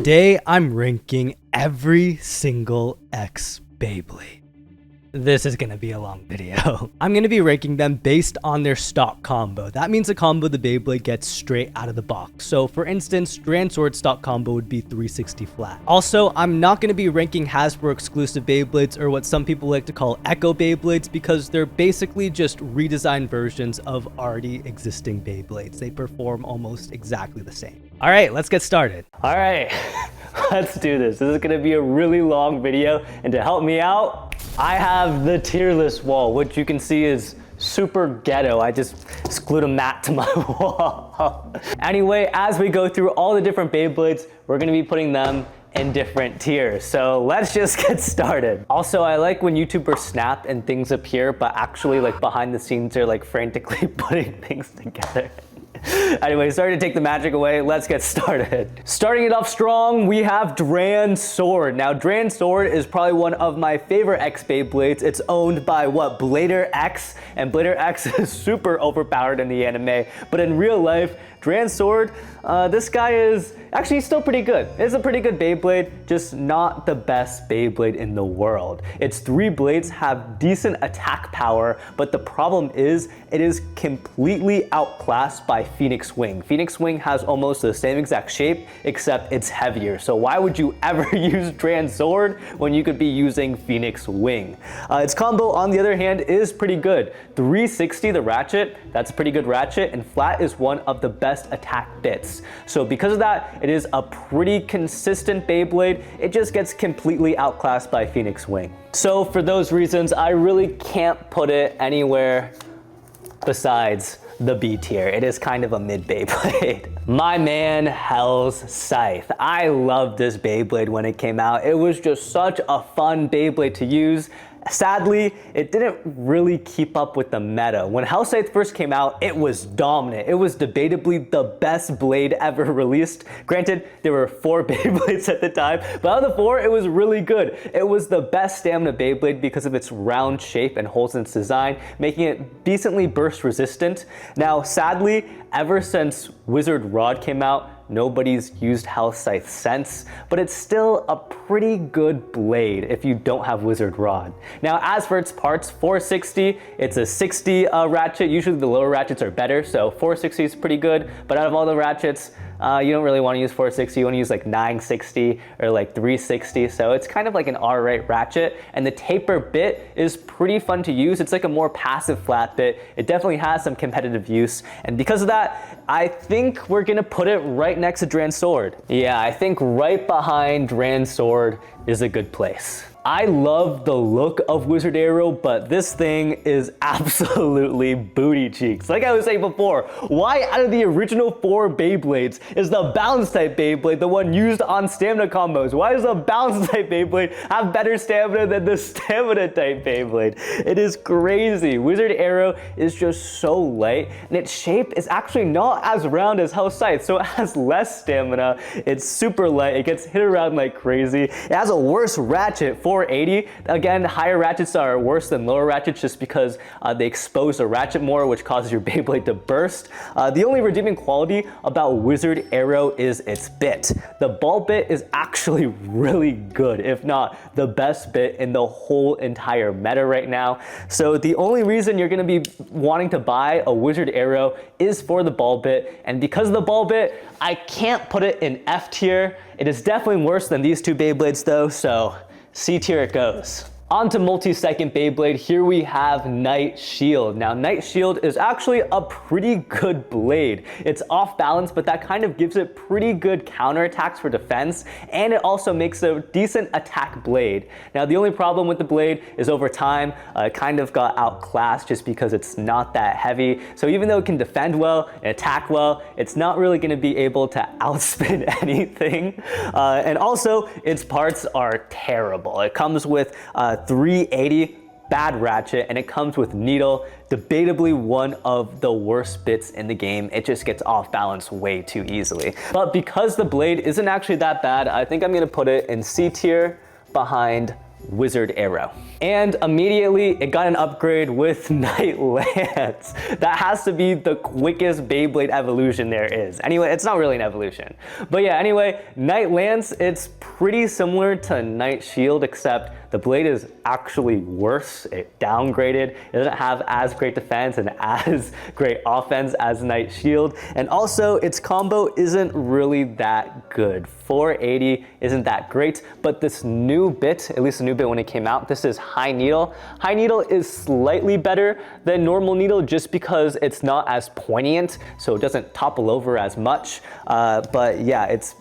Today, I'm ranking every single X Beyblade. This is gonna be a long video. I'm gonna be ranking them based on their stock combo. That means the combo the Beyblade gets straight out of the box. So for instance, Grand Sword stock combo would be 360 flat. Also, I'm not gonna be ranking Hasbro exclusive Beyblades or what some people like to call Echo Beyblades because they're basically just redesigned versions of already existing Beyblades. They perform almost exactly the same. All right, let's get started. All right, let's do this. This is gonna be a really long video, and to help me out, I have the tier list wall, which you can see is super ghetto. I just glued a mat to my wall. Anyway, as we go through all the different Beyblades, we're gonna be putting them in different tiers. So let's just get started. Also, I like when YouTubers snap and things appear, but actually like behind the scenes they're like frantically putting things together. Anyway, sorry to take the magic away. Let's get started. Starting it off strong, we have Dran Sword. Now, Dran Sword is probably one of my favorite X Beyblades. It's owned by Blader X, and Blader X is super overpowered in the anime. But in real life, Dran Sword, this guy is actually still pretty good. It's a pretty good Beyblade, just not the best Beyblade in the world. Its 3 blades have decent attack power, but the problem is it is completely outclassed by Fenix Wing. Fenix Wing has almost the same exact shape, except it's heavier. So why would you ever use Dran Sword when you could be using Fenix Wing? Its combo, on the other hand, is pretty good. 360, the ratchet, that's a pretty good ratchet, and flat is one of the best attack bits. So because of that, it is a pretty consistent Beyblade. It just gets completely outclassed by Fenix Wing. So for those reasons, I really can't put it anywhere besides the B tier. It is kind of a mid Beyblade. My man, Hell's Scythe. I loved this Beyblade when it came out. It was just such a fun Beyblade to use. Sadly, it didn't really keep up with the meta. When Hell's Scythe first came out, it was dominant. It was debatably the best blade ever released. Granted, there were 4 Beyblades at the time, but out of the 4, it was really good. It was the best stamina Beyblade because of its round shape and holes in its design, making it decently burst resistant. Now, sadly, ever since Wizard Rod came out, nobody's used Hell's Scythe since, but it's still a pretty good blade if you don't have Wizard Rod. Now, as for its parts, 460, it's a 60 ratchet. Usually the lower ratchets are better, so 460 is pretty good, but out of all the ratchets, you don't really want to use 460, you want to use like 960 or like 360, so it's kind of like an R-rate ratchet, and the taper bit is pretty fun to use. It's like a more passive flat bit. It definitely has some competitive use, and because of that, I think we're gonna put it right next to Dran Sword. Yeah, I think right behind Dran Sword is a good place. I love the look of Wizard Arrow, but this thing is absolutely booty cheeks. Like I was saying before, why out of the original 4 Beyblades is the balance type Beyblade the one used on stamina combos? Why does the balance type Beyblade have better stamina than the stamina type Beyblade? It is crazy. Wizard Arrow is just so light, and its shape is actually not as round as Hell's Scythe, so it has less stamina. It's super light. It gets hit around like crazy. It has a worse ratchet, 480. Again, higher ratchets are worse than lower ratchets just because they expose the ratchet more, which causes your Beyblade to burst. The only redeeming quality about Wizard Arrow is its bit. The ball bit is actually really good, if not the best bit in the whole entire meta right now. So the only reason you're going to be wanting to buy a Wizard Arrow is for the ball bit, and because of the ball bit, I can't put it in F tier. It is definitely worse than these 2 Beyblades though, so C tier it goes. On to multi-second Beyblade, here we have Night Shield. Now, Night Shield is actually a pretty good blade. It's off balance, but that kind of gives it pretty good counterattacks for defense, and it also makes a decent attack blade. Now, the only problem with the blade is over time, it kind of got outclassed just because it's not that heavy. So even though it can defend well and attack well, it's not really gonna be able to outspin anything. And also, its parts are terrible. It comes with 380 bad ratchet, and it comes with needle, debatably one of the worst bits in the game. It just gets off balance way too easily. But because the blade isn't actually that bad, I think I'm gonna put it in C tier behind Wizard Arrow. And immediately it got an upgrade with Night Lance. That has to be the quickest Beyblade evolution there is. Anyway, it's not really an evolution. But yeah, anyway, Night Lance, it's pretty similar to Night Shield, except the blade is actually worse. It downgraded. It doesn't have as great defense and as great offense as Night Shield. And also its combo isn't really that good. 480 isn't that great, but this new bit, at least the new bit when it came out, this is High Needle. High Needle is slightly better than normal needle just because it's not as poignant, so it doesn't topple over as much. But yeah, it's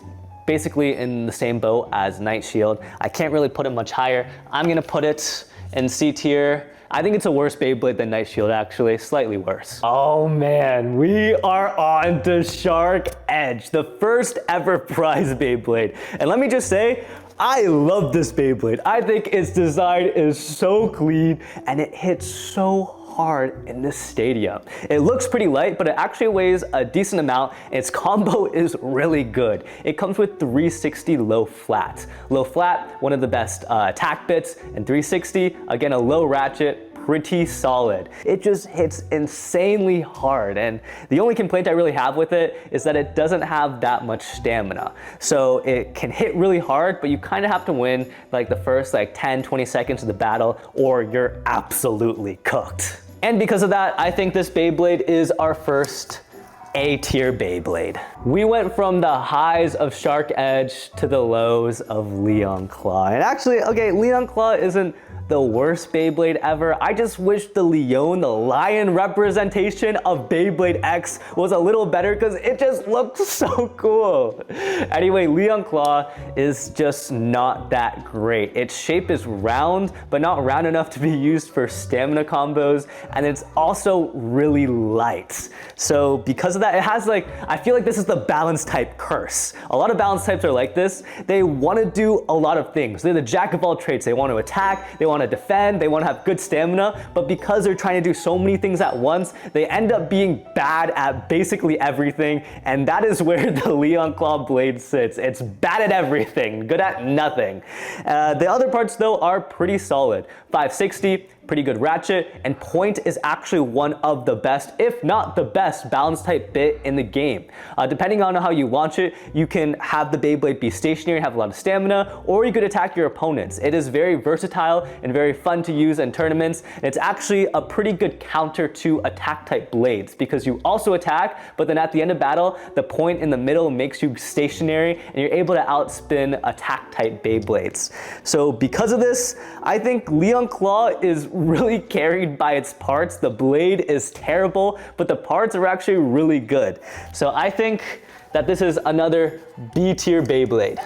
basically in the same boat as Night Shield. I can't really put it much higher. I'm gonna put it in C tier. I think it's a worse Beyblade than Night Shield, actually, slightly worse. Oh man, we are on to Shark Edge, the first ever prize Beyblade. And let me just say, I love this Beyblade. I think its design is so clean and it hits so hard in this stadium. It looks pretty light, but it actually weighs a decent amount. Its combo is really good. It comes with 360 low flat. Low flat, one of the best attack bits, and 360, again, a low ratchet, pretty solid. It just hits insanely hard, and the only complaint I really have with it is that it doesn't have that much stamina. So it can hit really hard, but you kind of have to win like the first 10-20 seconds of the battle, or you're absolutely cooked. And because of that, I think this Beyblade is our first A-tier Beyblade. We went from the highs of Shark Edge to the lows of Leon Claw. And actually, okay, Leon Claw isn't the worst Beyblade ever. I just wish the Leon, the lion representation of Beyblade X was a little better because it just looks so cool. Anyway, Leon Claw is just not that great. Its shape is round, but not round enough to be used for stamina combos, and it's also really light. So because of that, it has I feel like this is the balance type curse. A lot of balance types are like this. They want to do a lot of things. They're the jack of all trades. They want to attack, they want to defend, they want to have good stamina, but because they're trying to do so many things at once, they end up being bad at basically everything, and that is where the Leon Claw blade sits. It's bad at everything, good at nothing. The other parts though are pretty solid. 560, pretty good ratchet, and point is actually one of the best, if not the best, balance type bit in the game. Depending on how you launch it, you can have the Beyblade be stationary, have a lot of stamina, or you could attack your opponents. It is very versatile and very fun to use in tournaments. It's actually a pretty good counter to attack type blades because you also attack, but then at the end of battle, the point in the middle makes you stationary and you're able to outspin attack type Beyblades. So because of this, I think Leon Claw is really carried by its parts. The blade is terrible, but the parts are actually really good. So I think that this is another B tier Beyblade.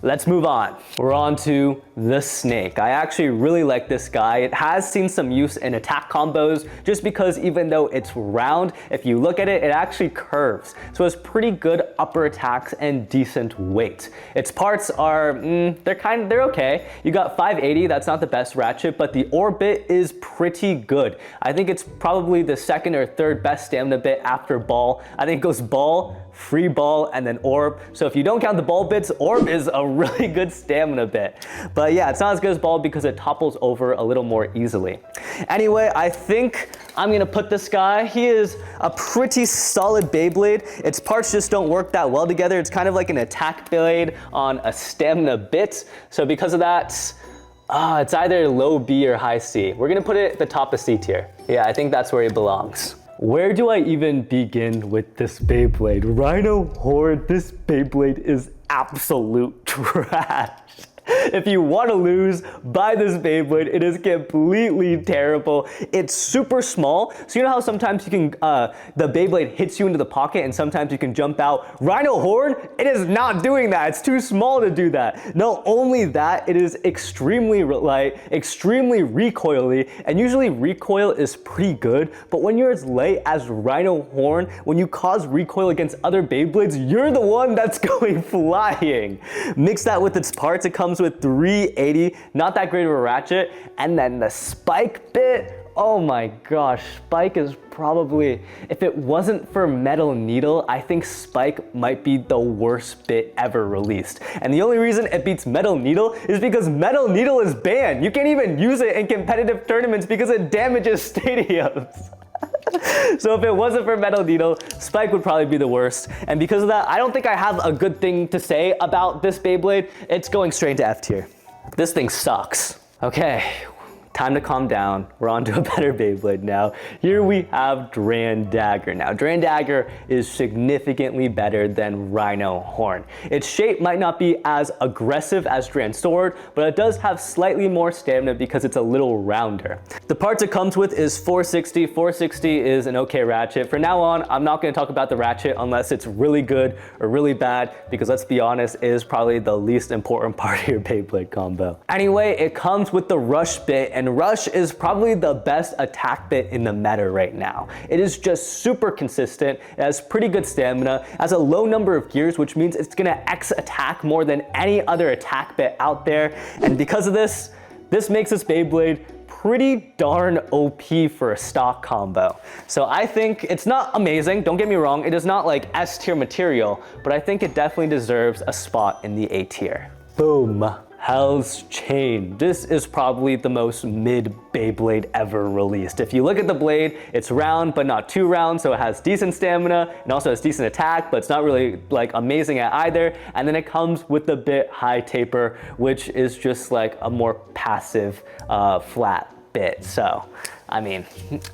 Let's move on. We're on to the Snake. I actually really like this guy. It has seen some use in attack combos just because even though it's round, if you look at it, it actually curves. So it's pretty good upper attacks and decent weight. Its parts are, they're okay. You got 580, that's not the best ratchet, but the orbit is pretty good. I think it's probably the second or third best stamina bit after ball. I think it goes ball, free ball, and then orb. So if you don't count the ball bits, orb is a really good stamina bit. But yeah, it's not as good as ball because it topples over a little more easily. Anyway, I think I'm gonna put this guy. He is a pretty solid Beyblade. Its parts just don't work that well together. It's kind of like an attack blade on a stamina bit. So because of that, it's either low B or high C. We're gonna put it at the top of C tier. Yeah, I think that's where he belongs. Where do I even begin with this Beyblade? Rhino Horde, this Beyblade is absolute trash. If you want to lose, buy this Beyblade. It is completely terrible. It's super small. So you know how sometimes you can, the Beyblade hits you into the pocket and sometimes you can jump out? Rhino Horde, it is not doing that. It's too small to do that. Not only that, it is extremely light, extremely recoily, and usually recoil is pretty good, but when you're as light as Rhino Horde, when you cause recoil against other Beyblades, you're the one that's going flying. Mix that with its parts, it comes with 380, not that great of a ratchet, and then the spike bit, Oh my gosh, Spike is probably, if it wasn't for Metal Needle, I think Spike might be the worst bit ever released. And the only reason it beats Metal Needle is because Metal Needle is banned. You can't even use it in competitive tournaments because it damages stadiums. So if it wasn't for Metal Needle, Spike would probably be the worst. And because of that, I don't think I have a good thing to say about this Beyblade. It's going straight to F tier. This thing sucks. Okay. Time to calm down. We're on to a better Beyblade now. Here we have Dagger. Now, Dagger is significantly better than Rhino Horn. Its shape might not be as aggressive as Sword, but it does have slightly more stamina because it's a little rounder. The parts it comes with is 460. 460 is an okay ratchet. For now on, I'm not going to talk about the ratchet unless it's really good or really bad, because let's be honest, it is probably the least important part of your Beyblade combo. Anyway, it comes with the Rush bit, and Rush is probably the best attack bit in the meta right now. It is just super consistent, it has pretty good stamina, has a low number of gears, which means it's gonna X attack more than any other attack bit out there. And because of this makes this Beyblade pretty darn OP for a stock combo. So I think it's not amazing, don't get me wrong, it is not like S tier material, but I think it definitely deserves a spot in the A tier. Boom. Hell's Chain. This is probably the most mid Beyblade ever released. If you look at the blade, it's round but not too round, so it has decent stamina and also has decent attack, but it's not really like amazing at either. And then it comes with the bit High Taper, which is just like a more passive flat bit. So I mean,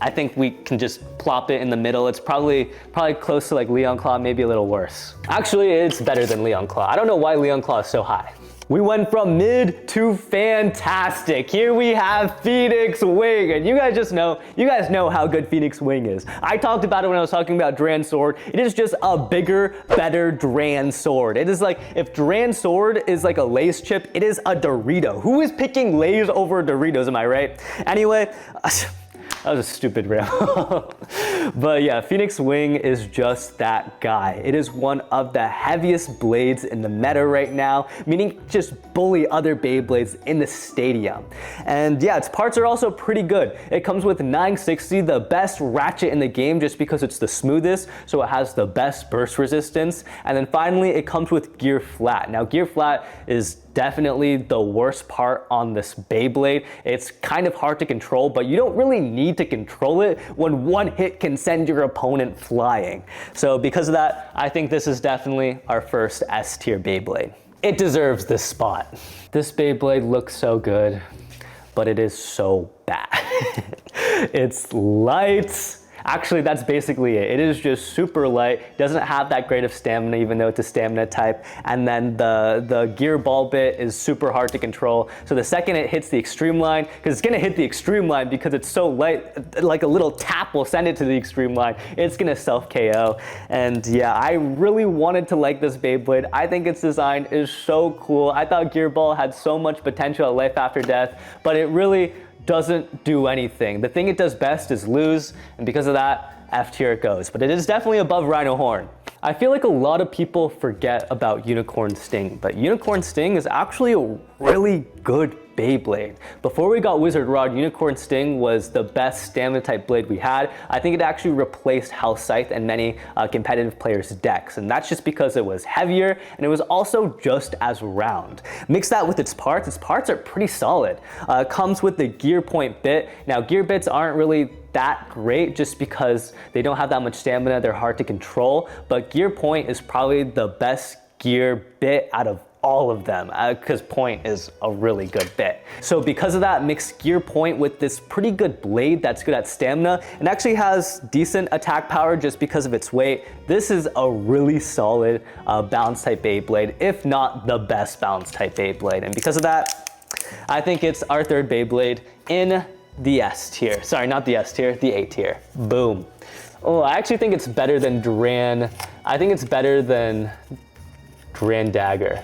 I think we can just plop it in the middle. It's probably close to like Leon Claw, maybe a little worse. Actually, it's better than Leon Claw. I don't know why Leon Claw is so high. We went from mid to fantastic. Here we have Fenix Wing, and you guys know how good Fenix Wing is. I talked about it when I was talking about Dran Sword. It is just a bigger, better Dran Sword. It is like, if Dran Sword is like a Lay's chip, it is a Dorito. Who is picking Lay's over Doritos, am I right? Anyway, that was a stupid ramble. But yeah, Fenix Wing is just that guy. It is one of the heaviest blades in the meta right now, meaning just bully other Beyblades in the stadium. And yeah, its parts are also pretty good. It comes with 960, the best ratchet in the game just because it's the smoothest, so it has the best burst resistance. And then finally, it comes with Gear Flat. Now, Gear Flat is definitely the worst part on this Beyblade. It's kind of hard to control, but you don't really need to control it when one hit can send your opponent flying. So because of that, I think this is definitely our first S tier Beyblade. It deserves this spot. This Beyblade looks so good, but it is so bad. It's light. Actually, that's basically it. It is just super light, doesn't have that great of stamina, even though it's a stamina type. And then the gear ball bit is super hard to control. So the second it hits the extreme line, because it's gonna hit the extreme line because it's so light, like a little tap will send it to the extreme line, it's gonna self KO. And yeah, I really wanted to like this Beyblade. I think its design is so cool. I thought Gear Ball had so much potential at Life After Death, but it really doesn't do anything. The thing it does best is lose, and because of that, F tier it goes. But it is definitely above Rhino Horn. I feel like a lot of people forget about Unicorn Sting, but Unicorn Sting is actually a really good Beyblade. Before we got Wizard Rod, Unicorn Sting was the best stamina type blade we had. I think it actually replaced Hell Scythe and many competitive players' decks, and that's just because it was heavier and it was also just as round. Mix that with its parts are pretty solid. It comes with the gear point bit. Now, gear bits aren't really that great just because they don't have that much stamina, they're hard to control, but gear point is probably the best gear bit out of all of them, because point is a really good bit. So because of that, mix gear point with this pretty good blade that's good at stamina and actually has decent attack power just because of its weight. This is a really solid balance type Beyblade, if not the best balance type Beyblade. And because of that, I think it's our third Beyblade in the S tier. Sorry, not the S tier, the A tier. Boom. Oh, I actually think it's better than Dran. I think it's better than Dagger.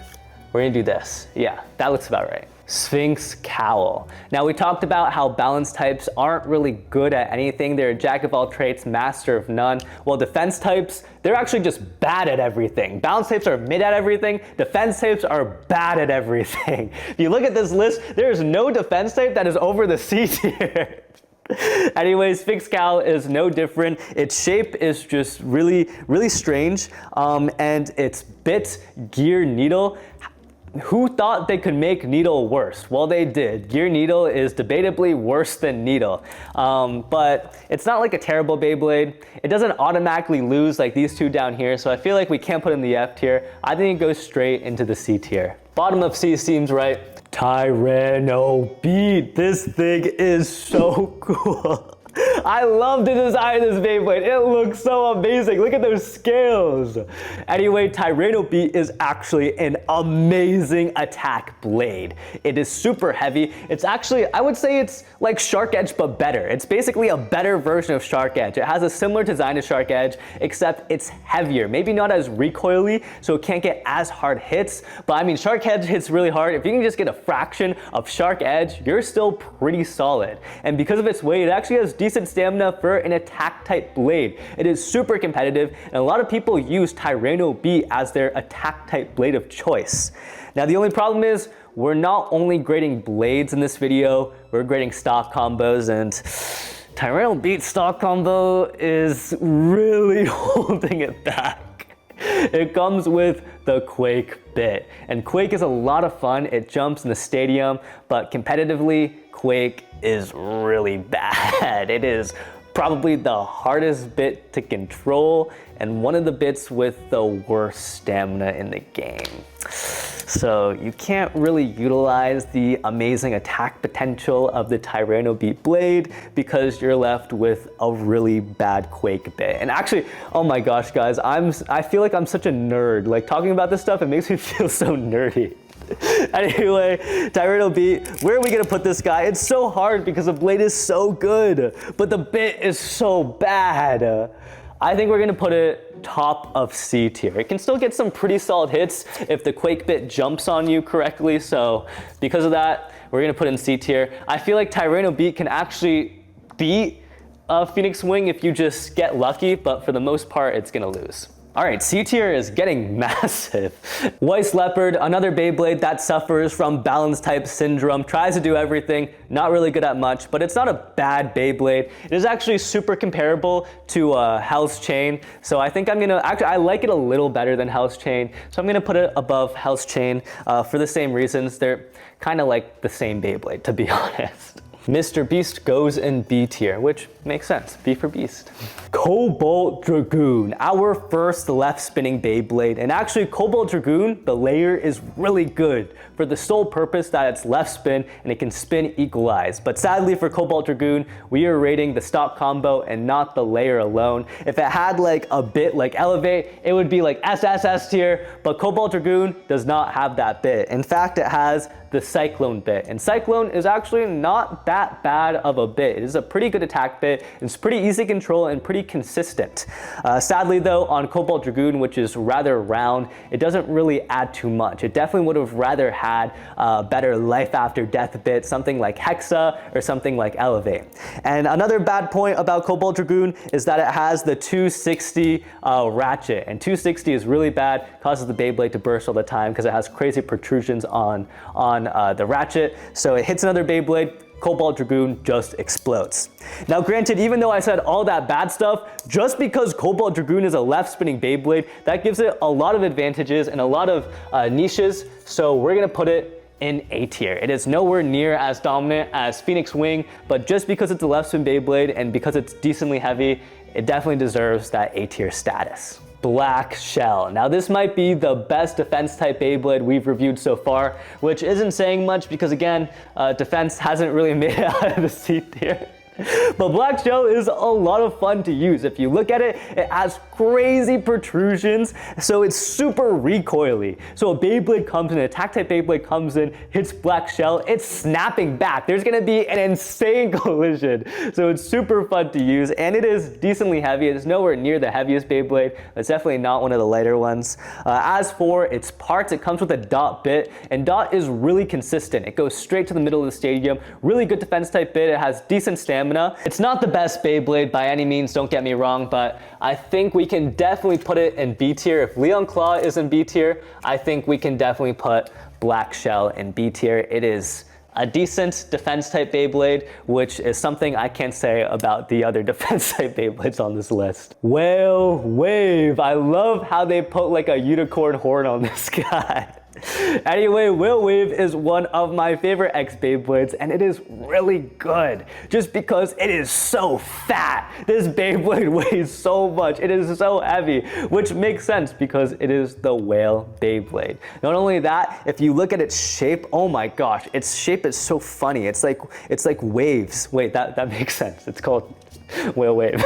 We're gonna do this. Yeah, that looks about right. Sphinx Cowl. Now, we talked about how balance types aren't really good at anything. They're a jack of all trades, master of none. Well, defense types, they're actually just bad at everything. Balance types are mid at everything. Defense types are bad at everything. If you look at this list, there is no defense type that is over the C tier. Anyways, Fix Cal is no different. Its shape is just really, really strange. And its bit, gear, needle. Who thought they could make needle worse? Well, they did. Gear needle is debatably worse than needle. But it's not like a terrible Beyblade. It doesn't automatically lose like these two down here, so I feel like we can't put it in the F tier. I think it goes straight into the C tier. Bottom of C seems right. Tyrano Beat. This thing is so cool. I love the design of this Beyblade. It looks so amazing. Look at those scales. Anyway, Tyrano Beat is actually an amazing attack blade. It is super heavy. It's actually, I would say it's like Shark Edge, but better. It's basically a better version of Shark Edge. It has a similar design to Shark Edge, except it's heavier. Maybe not as recoily, so it can't get as hard hits. But I mean, Shark Edge hits really hard. If you can just get a fraction of Shark Edge, you're still pretty solid. And because of its weight, it actually has decent stamina for an attack type blade. It is super competitive, and a lot of people use Tyrano Beat as their attack type blade of choice. Now the only problem is we're not only grading blades in this video, we're grading stock combos, and Tyrano Beat stock combo is really holding it back. It comes with the Quake bit, and Quake is a lot of fun. It jumps in the stadium, but competitively, Quake is really bad. It is probably the hardest bit to control and one of the bits with the worst stamina in the game. So you can't really utilize the amazing attack potential of the Tyrano Beat blade because you're left with a really bad Quake bit. And actually, oh my gosh guys, I feel like I'm such a nerd. Like talking about this stuff, it makes me feel so nerdy. Anyway, Tyrano Beat, where are we gonna put this guy? It's so hard because the blade is so good, but the bit is so bad. I think we're gonna put it top of C tier. It can still get some pretty solid hits if the Quake bit jumps on you correctly, so because of that, we're gonna put it in C tier. I feel like Tyrano Beat can actually beat Phoenix Wing if you just get lucky, but for the most part, it's gonna lose. All right, C tier is getting massive. Weiss Leopard, another Beyblade that suffers from balance type syndrome, tries to do everything, not really good at much, but it's not a bad Beyblade. It is actually super comparable to Hell's Chain, so I think I'm gonna, actually I like it a little better than Hell's Chain, so I'm gonna put it above Hell's Chain for the same reasons. They're kind of like the same Beyblade, to be honest. Mr. Beast goes in B tier, which makes sense, B for Beast. Cobalt Dragoon, our first left spinning Beyblade. And actually Cobalt Dragoon, the layer is really good for the sole purpose that it's left spin and it can spin equalize. But sadly for Cobalt Dragoon, we are rating the stock combo and not the layer alone. If it had like a bit like Elevate, it would be like S tier, but Cobalt Dragoon does not have that bit. In fact, it has the Cyclone bit, and Cyclone is actually not that bad of a bit. It is a pretty good attack bit, it's pretty easy to control and pretty consistent. Sadly though, on Cobalt Dragoon, which is rather round, it doesn't really add too much. It definitely would have rather had a better life after death bit, something like Hexa or something like Elevate. And another bad point about Cobalt Dragoon is that it has the 260 ratchet, and 260 is really bad, causes the Beyblade to burst all the time because it has crazy protrusions on the ratchet. So it hits another Beyblade, Cobalt Dragoon just explodes. Now granted, even though I said all that bad stuff, just because Cobalt Dragoon is a left spinning Beyblade, that gives it a lot of advantages and a lot of niches, so we're gonna put it in A tier. It is nowhere near as dominant as Phoenix Wing, but just because it's a left spin Beyblade and because it's decently heavy, it definitely deserves that A tier status. Black Shell. Now this might be the best defense type Beyblade we've reviewed so far, which isn't saying much because again, defense hasn't really made it out of the C tier. But Black Shell is a lot of fun to use. If you look at it, it has crazy protrusions, so it's super recoily. So a Beyblade comes in, an attack type Beyblade comes in, hits Black Shell, it's snapping back. There's gonna be an insane collision. So it's super fun to use, and it is decently heavy. It's nowhere near the heaviest Beyblade. It's definitely not one of the lighter ones. As for its parts, it comes with a dot bit, and dot is really consistent. It goes straight to the middle of the stadium. Really good defense type bit. It has decent stamina. It's not the best Beyblade by any means, don't get me wrong, but I think we can definitely put it in B tier. If Leon Claw is in B tier, I think we can definitely put Black Shell in B tier. It is a decent defense type Beyblade, which is something I can't say about the other defense type Beyblades on this list. Whale Wave. I love how they put like a unicorn horn on this guy. Anyway, Whale Wave is one of my favorite X Beyblades, and it is really good just because it is so fat. This Beyblade weighs so much. It is so heavy, which makes sense because it is the Whale Beyblade. Not only that, if you look at its shape, oh my gosh, its shape is so funny. It's like waves. Wait, that makes sense. It's called Whale Wave.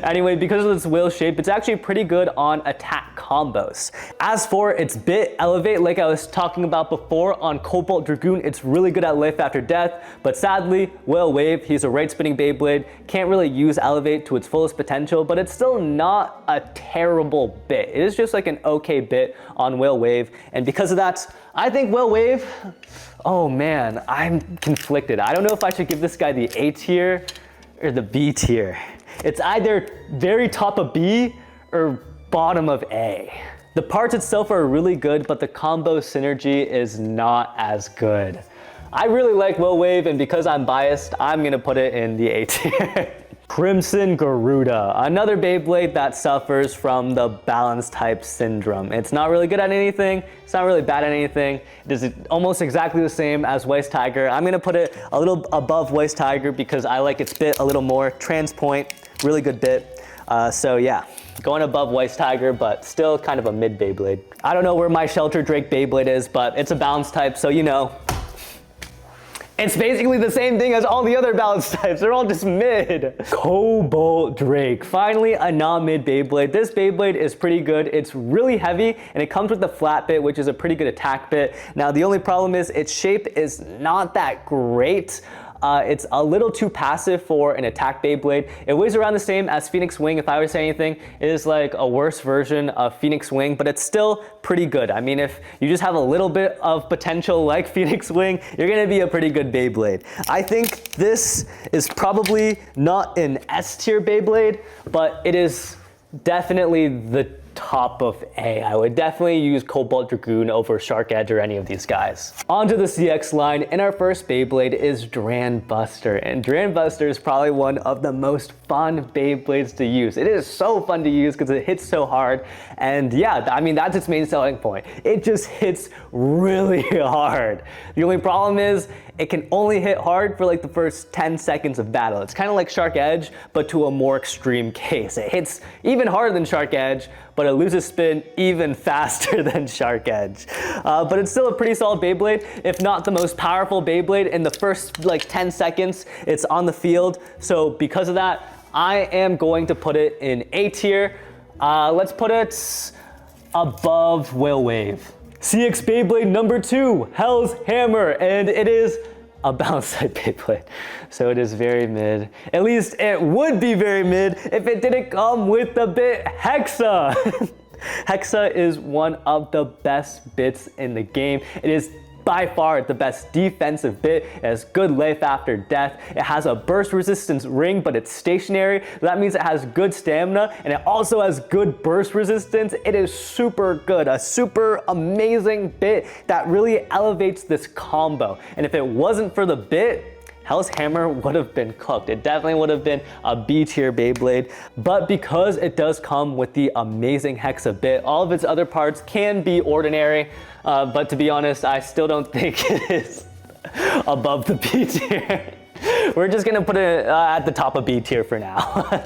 Anyway, because of this whale shape, it's actually pretty good on attack combos. As for its bit elevate, like I was talking about before on Cobalt Dragoon, it's really good at life after death, but sadly, Whale Wave, he's a right spinning Beyblade, can't really use elevate to its fullest potential, but it's still not a terrible bit. It is just like an okay bit on Whale Wave, and because of that, I think Whale Wave, oh man, I'm conflicted. I don't know if I should give this guy the A tier or the B tier. It's either very top of B or bottom of A. The parts itself are really good, but the combo synergy is not as good. I really like Whale Wave, and because I'm biased, I'm gonna put it in the A tier. Crimson Garuda, another Beyblade that suffers from the balance type syndrome. It's not really good at anything, it's not really bad at anything. It is almost exactly the same as Weiss Tiger. I'm gonna put it a little above Weiss Tiger because I like its bit a little more. Transpoint, really good bit. So yeah, going above Weiss Tiger, but still kind of a mid Beyblade. I don't know where my Shelter Drake Beyblade is, but it's a balance type, so you know. It's basically the same thing as all the other balance types. They're all just mid. Cobalt Drake. Finally, a non-mid Beyblade. This Beyblade is pretty good. It's really heavy, and it comes with the flat bit, which is a pretty good attack bit. Now, the only problem is its shape is not that great. It's a little too passive for an attack Beyblade. It weighs around the same as Fenix Wing. If I were to say anything, it is like a worse version of Fenix Wing, but it's still pretty good. I mean, if you just have a little bit of potential like Fenix Wing, you're gonna be a pretty good Beyblade. I think this is probably not an S tier Beyblade, but it is definitely the top of A. I would definitely use Cobalt Dragoon over Shark Edge or any of these guys. On to the CX line, and our first Beyblade is Danbuster, and Danbuster is probably one of the most fun Beyblades to use. It is so fun to use because it hits so hard, and yeah, I mean, that's its main selling point. It just hits really hard. The only problem is it can only hit hard for like the first 10 seconds of battle. It's kind of like Shark Edge, but to a more extreme case. It hits even harder than Shark Edge, but it loses spin even faster than Shark Edge. But it's still a pretty solid Beyblade, if not the most powerful Beyblade. In the first like 10 seconds, it's on the field. So because of that, I am going to put it in A tier. Let's put it above Whale Wave. CX Beyblade number 2, Hell's Hammer, and it is a balance type Beyblade, so it is very mid. At least it would be very mid if it didn't come with the bit Hexa. Hexa is one of the best bits in the game. It is by far the best defensive bit. It has good life after death. It has a burst resistance ring, but it's stationary. That means it has good stamina, and it also has good burst resistance. It is super good, a super amazing bit that really elevates this combo. And if it wasn't for the bit, Hell's Hammer would have been cooked. It definitely would have been a B tier Beyblade, but because it does come with the amazing Hexa bit, all of its other parts can be ordinary, but to be honest, I still don't think it is above the B tier. We're just gonna put it at the top of B tier for now.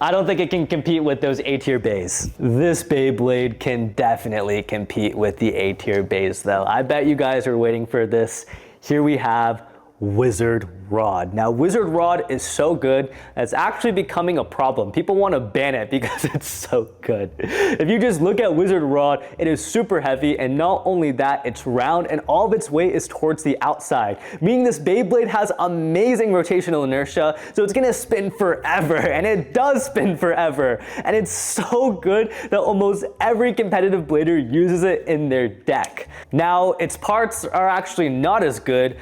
I don't think it can compete with those A tier bays. This Beyblade can definitely compete with the A tier bays though. I bet you guys are waiting for this. Here we have Wizard Rod. Now, Wizard Rod is so good, it's actually becoming a problem. People want to ban it because it's so good. If you just look at Wizard Rod, it is super heavy, and not only that, it's round and all of its weight is towards the outside, meaning this Beyblade has amazing rotational inertia, so it's gonna spin forever, and it does spin forever. And it's so good that almost every competitive blader uses it in their deck. Now, its parts are actually not as good.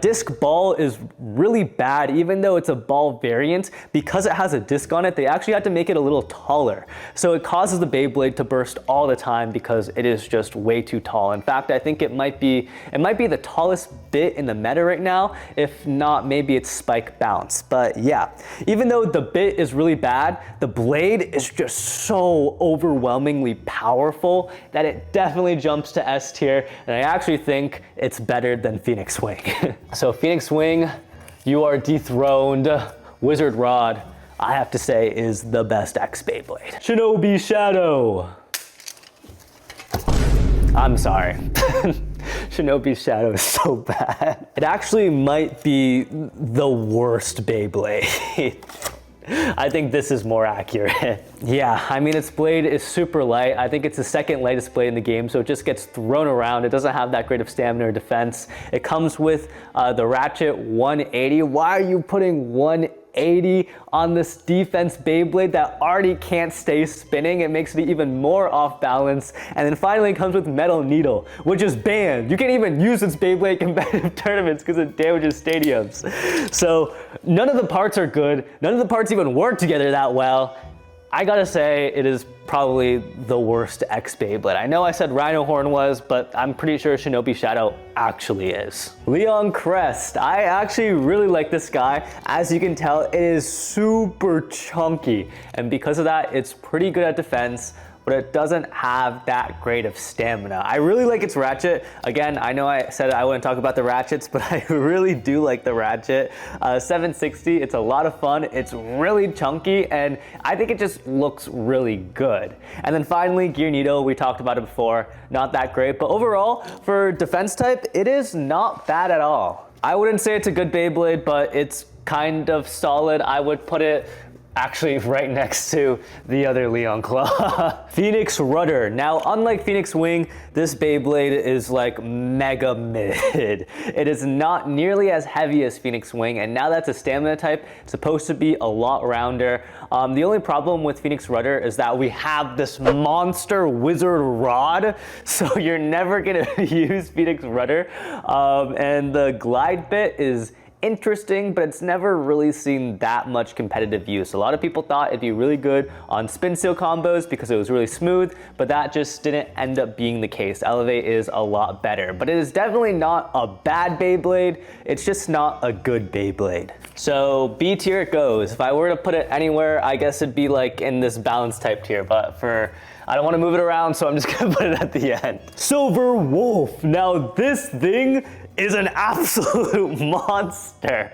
Disc ball is really bad, even though it's a ball variant. Because it has a disc on it, they actually had to make it a little taller. So it causes the Beyblade to burst all the time because it is just way too tall. In fact, I think it might be the tallest bit in the meta right now. If not, maybe it's Spike Bounce. But yeah, even though the bit is really bad, the blade is just so overwhelmingly powerful that it definitely jumps to S tier, and I actually think it's better than Fenix Wing. So Fenix Wing, you are dethroned. Wizard Rod, I have to say, is the best X Beyblade. Shinobi Shadow. I'm sorry. Shinobi Shadow is so bad. It actually might be the worst Beyblade. I think this is more accurate. Yeah, I mean, its blade is super light. I think it's the second lightest blade in the game, so it just gets thrown around. It doesn't have that great of stamina or defense. It comes with the Ratchet 180. Why are you putting 180 on this defense Beyblade that already can't stay spinning? It makes it even more off balance. And then finally it comes with Metal Needle, which is banned. You can't even use this Beyblade in competitive tournaments because it damages stadiums. So none of the parts are good. None of the parts even work together that well. I gotta say, it is probably the worst X Beyblade. I know I said Rhino Horn was, but I'm pretty sure Shinobi Shadow actually is. Leon Crest. I actually really like this guy. As you can tell, it is super chunky. And because of that, it's pretty good at defense, but it doesn't have that great of stamina. I really like its Ratchet. Again, I know I said I wouldn't talk about the Ratchets, but I really do like the Ratchet. 760, it's a lot of fun. It's really chunky, and I think it just looks really good. And then finally, Gear Needle, we talked about it before. Not that great, but overall, for defense type, it is not bad at all. I wouldn't say it's a good Beyblade, but it's kind of solid. I would put it actually right next to the other Leon Claw. Fenix Rudder. Now, unlike Fenix Wing, this Beyblade is like mega mid. It is not nearly as heavy as Fenix Wing, and now that's a stamina type, it's supposed to be a lot rounder. The only problem with Fenix Rudder is that we have this monster Wizard Rod, so you're never gonna use Fenix Rudder. And the glide bit is interesting, but it's never really seen that much competitive use. A lot of people thought it'd be really good on spin seal combos because it was really smooth, but that just didn't end up being the case. Elevate is a lot better, but it is definitely not a bad Beyblade. It's just not a good Beyblade. So B tier it goes. If I were to put it anywhere, I guess it'd be like in this balance type tier, but I don't want to move it around, so I'm just gonna put it at the end. Silver Wolf. Now this thing is an absolute monster.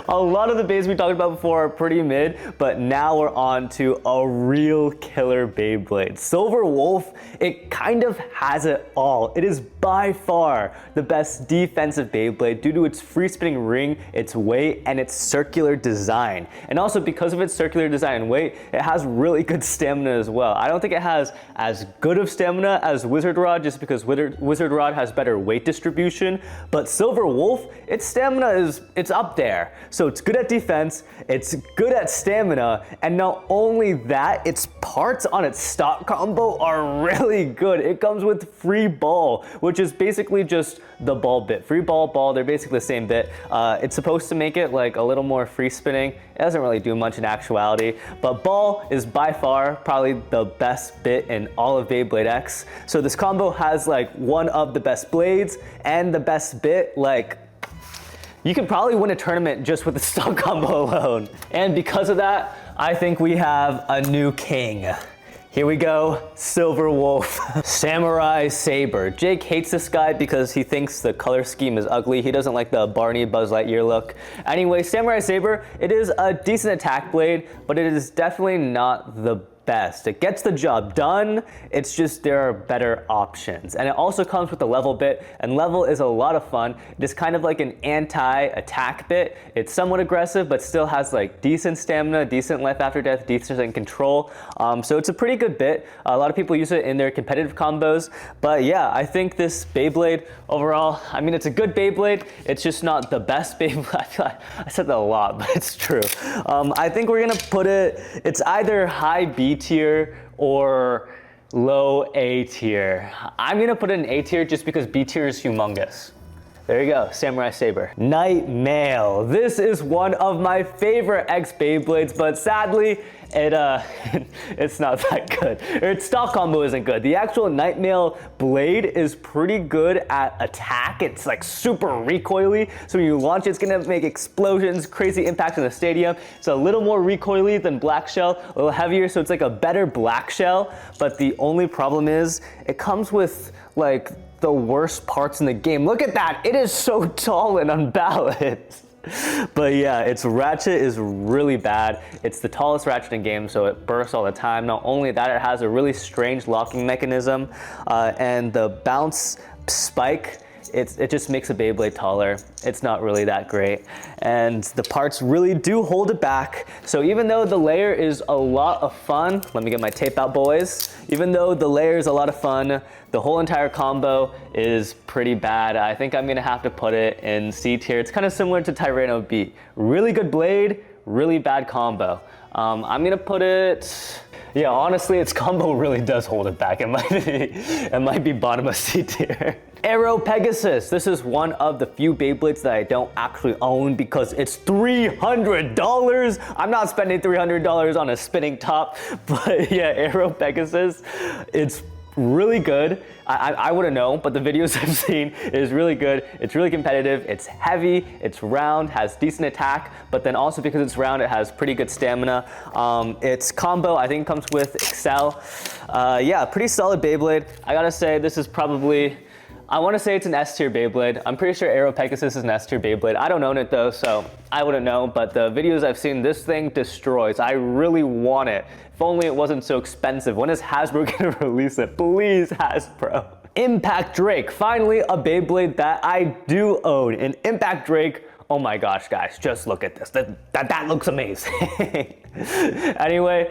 A lot of the bays we talked about before are pretty mid, but now we're on to a real killer Beyblade. Silver Wolf, it kind of has it all. It is by far the best defensive Beyblade due to its free spinning ring, its weight, and its circular design. And also because of its circular design and weight, it has really good stamina as well. I don't think it has as good of stamina as Wizard Rod just because Wizard Rod has better weight distribution, but Silver Wolf, its stamina it's up there. So it's good at defense, it's good at stamina, and not only that, its parts on its stock combo are really good. It comes with free ball, which is basically just the ball bit. Free ball, they're basically the same bit. It's supposed to make it like a little more free spinning. It doesn't really do much in actuality, but ball is by far probably the best bit in all of Beyblade X. So this combo has like one of the best blades and the best bit. Like, you could probably win a tournament just with the stock combo alone. And because of that, I think we have a new king. Here we go, Silver Wolf. Samurai Saber. Jake hates this guy because he thinks the color scheme is ugly. He doesn't like the Barney Buzz Lightyear look. Anyway, Samurai Saber, it is a decent attack blade, but it is definitely not the best. It gets the job done, it's just there are better options. And it also comes with a level bit, and level is a lot of fun. It is kind of like an anti-attack bit. It's somewhat aggressive, but still has like decent stamina, decent life after death, decent control. So it's a pretty good bit. A lot of people use it in their competitive combos. But yeah, I think this Beyblade overall, I mean, it's a good Beyblade. It's just not the best Beyblade. I feel like I said that a lot, but it's true. I think we're gonna put it's either high B tier or low A tier. I'm gonna put it in A tier just because B tier is humongous. There you go, Samurai Saber. Nightale. This is one of my favorite X Beyblades, but sadly, it's not that good. Its stock combo isn't good. The actual Nightale blade is pretty good at attack. It's like super recoily, so when you launch it, it's gonna make explosions, crazy impacts in the stadium. It's a little more recoily than Black Shell, a little heavier, so it's like a better Black Shell, but the only problem is it comes with like the worst parts in the game. Look at that, it is so tall and unbalanced. But yeah, its ratchet is really bad. It's the tallest ratchet in game, so it bursts all the time. Not only that, it has a really strange locking mechanism, and the bounce spike, it just makes a Beyblade taller. It's not really that great. And the parts really do hold it back. So even though the layer is a lot of fun, let me get my tape out, boys. Even though the layer is a lot of fun, the whole entire combo is pretty bad. I think I'm gonna have to put it in C tier. It's kind of similar to Tyrano Beat. Really good blade, really bad combo. I'm gonna put it, yeah, honestly, its combo really does hold it back. It might be bottom of C tier. Aero Pegasus. This is one of the few Beyblades that I don't actually own because it's $300. I'm not spending $300 on a spinning top, but yeah, Aero Pegasus, it's really good. I wouldn't know, but the videos I've seen is really good. It's really competitive. It's heavy, it's round, has decent attack, but then also because it's round, it has pretty good stamina. Its combo, I think, comes with Excel. Yeah, pretty solid Beyblade. I gotta say, this is probably, I want to say it's an S tier Beyblade. I'm pretty sure Aero Pegasus is an S tier Beyblade. I don't own it though, so I wouldn't know, but the videos I've seen, this thing destroys. I really want it. If only it wasn't so expensive. When is Hasbro gonna release it? Please, Hasbro. Impact Drake, finally a Beyblade that I do own. And Impact Drake, oh my gosh, guys, just look at this. That looks amazing. Anyway,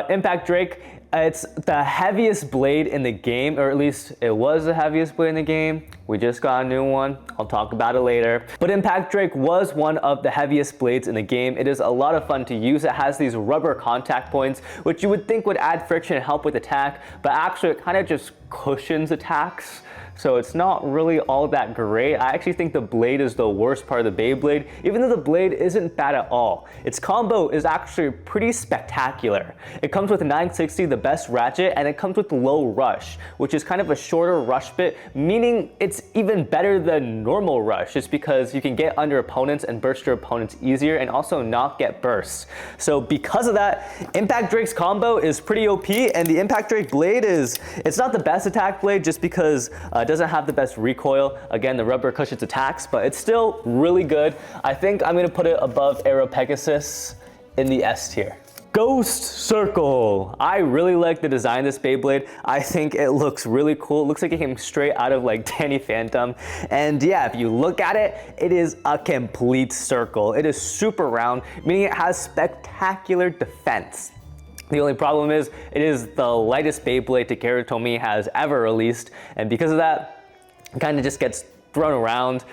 Impact Drake, it's the heaviest blade in the game, or at least it was the heaviest blade in the game. We just got a new one. I'll talk about it later. But Impact Drake was one of the heaviest blades in the game. It is a lot of fun to use. It has these rubber contact points, which you would think would add friction and help with attack, but actually it kind of just cushions attacks. So it's not really all that great. I actually think the blade is the worst part of the Beyblade, even though the blade isn't bad at all. Its combo is actually pretty spectacular. It comes with 960, the best ratchet, and it comes with low rush, which is kind of a shorter rush bit, meaning it's even better than normal rush, just because you can get under opponents and burst your opponents easier and also not get bursts. So because of that, Impact Drake's combo is pretty OP, and the Impact Drake blade it's not the best attack blade just because it doesn't have the best recoil. Again, the rubber cushions attacks, but it's still really good. I think I'm gonna put it above Aero Pegasus in the S tier. Ghost Circle. I really like the design of this Beyblade. I think it looks really cool. It looks like it came straight out of like Danny Phantom. And yeah, if you look at it, it is a complete circle. It is super round, meaning it has spectacular defense. The only problem is, it is the lightest Beyblade Takara Tomy has ever released, and because of that, it kind of just gets thrown around,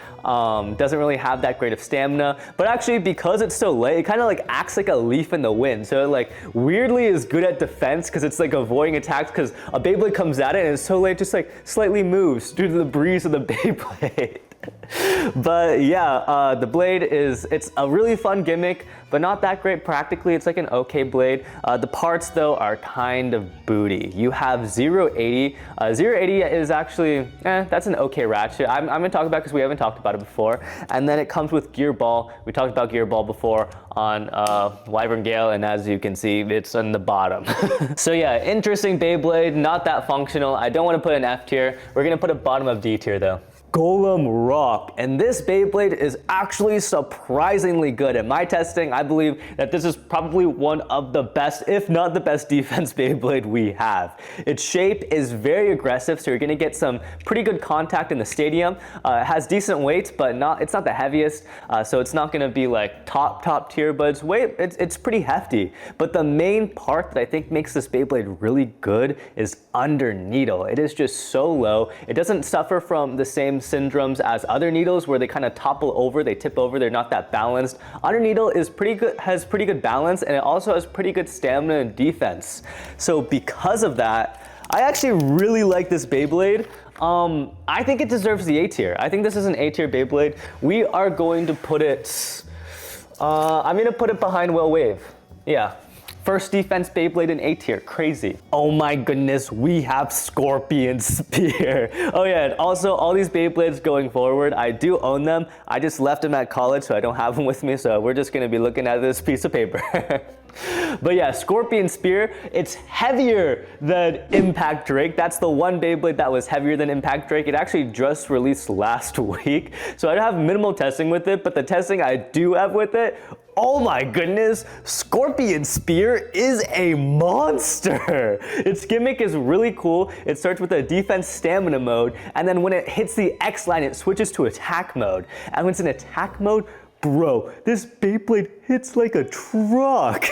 doesn't really have that great of stamina, but actually because it's so light, it kind of like acts like a leaf in the wind, so it like weirdly is good at defense because it's like avoiding attacks because a Beyblade comes at it and it's so light, it just like slightly moves due to the breeze of the Beyblade. But yeah, the blade it's a really fun gimmick, but not that great practically. It's like an okay blade. The parts though are kind of booty. You have 080. 080 is actually, that's an okay ratchet. I'm gonna talk about because we haven't talked about it before. And then it comes with Gear Ball. We talked about Gear Ball before on Wyvern Gale, and as you can see, it's on the bottom. So yeah, interesting Beyblade, not that functional. I don't want to put an F tier. We're gonna put it bottom of D tier though. Golem Rock, and this Beyblade is actually surprisingly good. In my testing, I believe that this is probably one of the best, if not the best defense Beyblade we have. Its shape is very aggressive, so you're gonna get some pretty good contact in the stadium. It has decent weight, but it's not the heaviest, so it's not gonna be like top tier, but it's pretty hefty. But the main part that I think makes this Beyblade really good is under needle. It is just so low. It doesn't suffer from the same syndromes as other needles where they kind of topple over, they tip over, they're not that balanced. Under needle is pretty good, has pretty good balance, and it also has pretty good stamina and defense. So because of that, I actually really like this Beyblade. I think it deserves the A tier. I think this is an A tier Beyblade. We are going to put it, I'm gonna put it behind Will Wave. Yeah. First defense Beyblade in A tier, crazy. Oh my goodness, we have Scorpion Spear. Oh yeah, and also all these Beyblades going forward, I do own them. I just left them at college, so I don't have them with me, so we're just gonna be looking at this piece of paper. But yeah, Scorpion Spear, it's heavier than Impact Drake. That's the one Beyblade that was heavier than Impact Drake. It actually just released last week, so I have minimal testing with it, but the testing I do have with it, oh my goodness, Scorpion Spear is a monster. Its gimmick is really cool. It starts with a defense stamina mode, and then when it hits the X line, it switches to attack mode. And when it's in attack mode, bro, this Beyblade hits like a truck.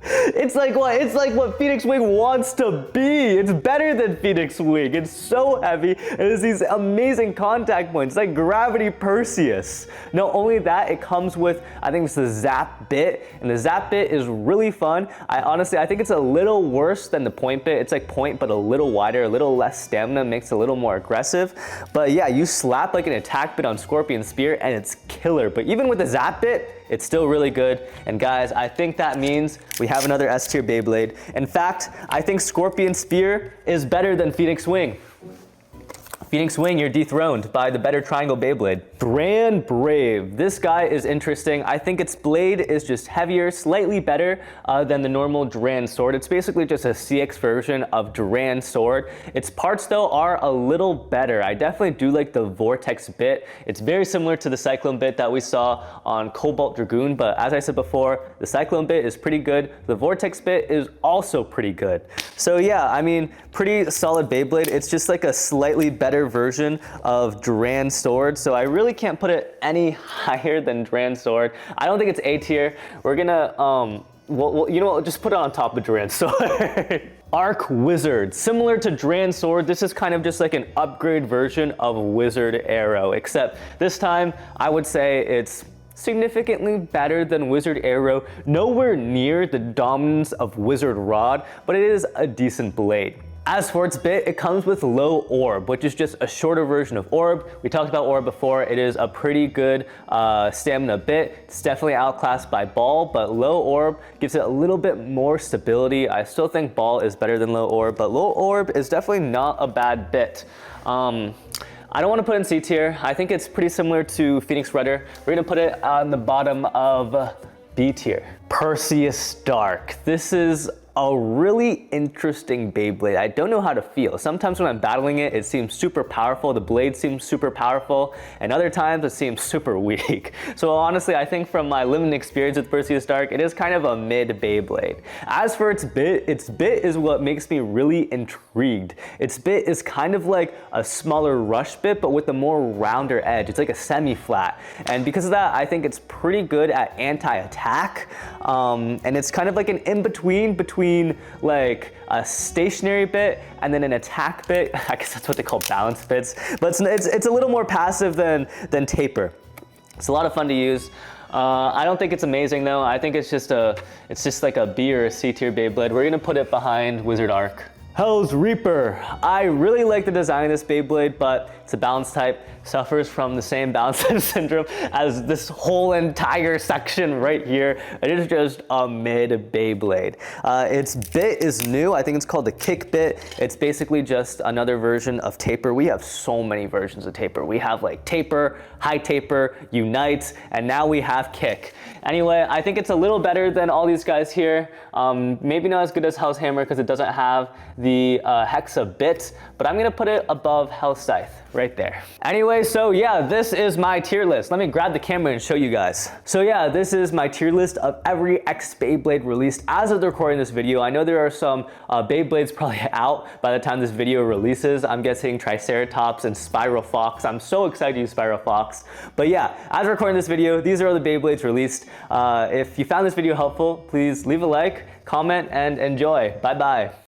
It's like what Phoenix Wing wants to be. It's better than Phoenix Wing. It's so heavy. It has these amazing contact points, like Gravity Perseus. Not only that, it comes with, I think it's the Zap Bit, and the Zap Bit is really fun. I think it's a little worse than the Point Bit. It's like Point, but a little wider, a little less stamina, makes it a little more aggressive. But yeah, you slap like an attack bit on Scorpion Spear, and it's killer. But even with the Zap Bit, it's still really good. And guys, I think that means we have another S tier Beyblade. In fact, I think Scorpion Spear is better than Phoenix Wing. Phoenix Wing, you're dethroned by the better Triangle Beyblade. Bran Brave. This guy is interesting. I think its blade is just heavier, slightly better than the normal Duran sword. It's basically just a CX version of Duran sword. Its parts though are a little better. I definitely do like the Vortex bit. It's very similar to the Cyclone bit that we saw on Cobalt Dragoon, but as I said before, the Cyclone bit is pretty good. The Vortex bit is also pretty good. So yeah, I mean, pretty solid Beyblade. It's just like a slightly better version of Duran sword, so I really can't put it any higher than Duran sword. I don't think it's A tier. We're gonna well, you know what, just put it on top of Duran sword. Arc Wizard. Similar to Duran sword, this is kind of just like an upgrade version of Wizard Arrow, except this time I would say it's significantly better than Wizard Arrow, nowhere near the dominance of Wizard Rod, but it is a decent blade. As for its bit, it comes with low orb, which is just a shorter version of orb. We talked about orb before. It is a pretty good stamina bit. It's definitely outclassed by ball, but low orb gives it a little bit more stability. I still think ball is better than low orb, but low orb is definitely not a bad bit. I don't want to put it in C tier. I think it's pretty similar to Fenix Rudder. We're gonna put it on the bottom of B tier. Persia Stark. This is a really interesting Beyblade. I don't know how to feel. Sometimes when I'm battling it, it seems super powerful. The blade seems super powerful, and other times it seems super weak. So honestly, I think from my limited experience with Persia Stark, it is kind of a mid Beyblade. As for its bit is what makes me really intrigued. Its bit is kind of like a smaller rush bit, but with a more rounder edge. It's like a semi-flat. And because of that, I think it's pretty good at anti-attack. And it's kind of like an in-between between like a stationary bit and then an attack bit. I guess that's what they call balance bits, but it's a little more passive than Taper. It's a lot of fun to use. I don't think it's amazing though. I think it's just like a B or a C tier Beyblade. We're gonna put it behind Wizard Arc. Hell's Reaper. I really like the design of this Beyblade, but it's a balance type, suffers from the same balance type syndrome as this whole entire section right here. It is just a mid Beyblade. Its bit is new. I think it's called the Kick bit. It's basically just another version of Taper. We have so many versions of Taper. We have like Taper, High Taper, Unite, and now we have Kick. Anyway, I think it's a little better than all these guys here. Maybe not as good as Hell's Hammer because it doesn't have the Hexa bit, but I'm gonna put it above Hell's Scythe right there. Anyway, so yeah, this is my tier list. Let me grab the camera and show you guys. So yeah, this is my tier list of every X Beyblade released as of the recording this video. I know there are some Beyblades probably out by the time this video releases. I'm guessing Triceratops and Spiral Fox. I'm so excited to use Spiral Fox. But yeah, as recording this video, these are all the Beyblades released. If you found this video helpful, please leave a like, comment, and enjoy. Bye bye.